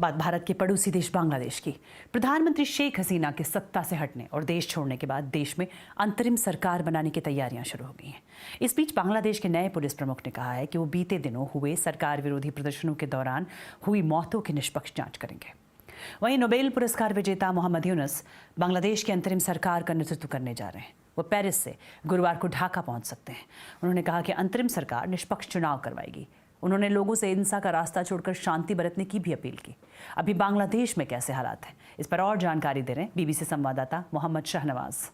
बात भारत के पड़ोसी देश बांग्लादेश की। प्रधानमंत्री शेख हसीना के सत्ता से हटने और देश छोड़ने के बाद देश में अंतरिम सरकार बनाने की तैयारियां शुरू हो गई हैं। इस बीच बांग्लादेश के नए पुलिस प्रमुख ने कहा है कि वो बीते दिनों हुए सरकार विरोधी प्रदर्शनों के दौरान हुई मौतों की निष्पक्ष जांच करेंगे। वहीं नोबेल पुरस्कार विजेता मोहम्मद यूनुस बांग्लादेश की अंतरिम सरकार का नेतृत्व करने जा रहे हैं। वो पेरिस से गुरुवार को ढाका पहुंच सकते हैं। उन्होंने कहा कि अंतरिम सरकार निष्पक्ष चुनाव करवाएगी। उन्होंने लोगों से हिंसा का रास्ता छोड़कर शांति बरतने की भी अपील की। अभी बांग्लादेश में कैसे हालात हैं, इस पर और जानकारी दे रहे हैं बीबीसी संवाददाता मोहम्मद शाहनवाज।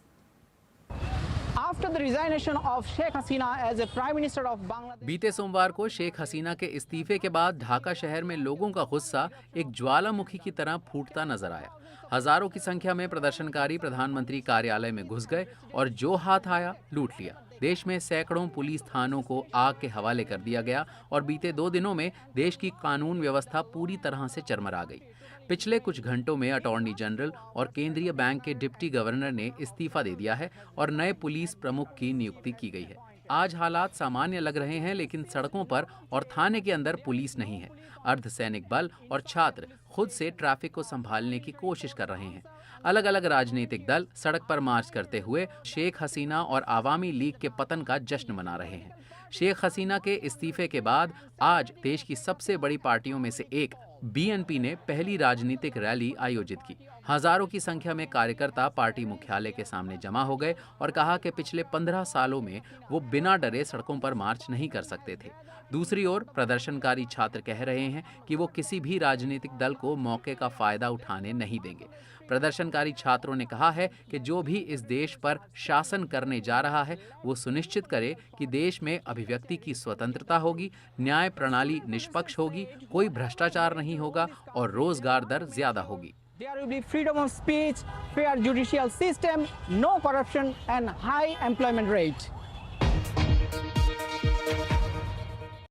बीते सोमवार को शेख हसीना के इस्तीफे के बाद ढाका शहर में लोगों का गुस्सा एक ज्वालामुखी की तरह फूटता नजर आया। हजारों की संख्या में प्रदर्शनकारी प्रधानमंत्री कार्यालय में घुस गए और जो हाथ आया लूट लिया। देश में सैकड़ों पुलिस थानों को आग के हवाले कर दिया गया और बीते 2 दिनों में देश की कानून व्यवस्था पूरी तरह से चरमरा गई। पिछले कुछ घंटों में अटॉर्नी जनरल और केंद्रीय बैंक के डिप्टी गवर्नर ने इस्तीफा दे दिया है और नए पुलिस प्रमुख की नियुक्ति की गई है। आज हालात सामान्य लग रहे हैं, लेकिन सड़कों पर और थाने के अंदर पुलिस नहीं है। अर्धसैनिक बल और छात्र खुद से ट्रैफिक को संभालने की कोशिश कर रहे हैं। अलग अलग राजनीतिक दल सड़क पर मार्च करते हुए शेख हसीना और आवामी लीग के पतन का जश्न मना रहे हैं। शेख हसीना के इस्तीफे के बाद आज देश की सबसे बड़ी पार्टियों में से एक बीएनपी ने पहली राजनीतिक रैली आयोजित की। हजारों की संख्या में कार्यकर्ता पार्टी मुख्यालय के सामने जमा हो गए और कहा कि पिछले 15 सालों में वो बिना डरे सड़कों पर मार्च नहीं कर सकते थे। दूसरी ओर प्रदर्शनकारी छात्र कह रहे हैं कि वो किसी भी राजनीतिक दल को मौके का फायदा उठाने नहीं देंगे। प्रदर्शनकारी छात्रों ने कहा है कि जो भी इस देश पर शासन करने जा रहा है वो सुनिश्चित करे कि देश में अभिव्यक्ति की स्वतंत्रता होगी, न्याय प्रणाली निष्पक्ष होगी, कोई भ्रष्टाचार नहीं होगा और रोजगार दर ज्यादा होगी। There will be freedom of speech, fair judicial system, no corruption and high employment rate.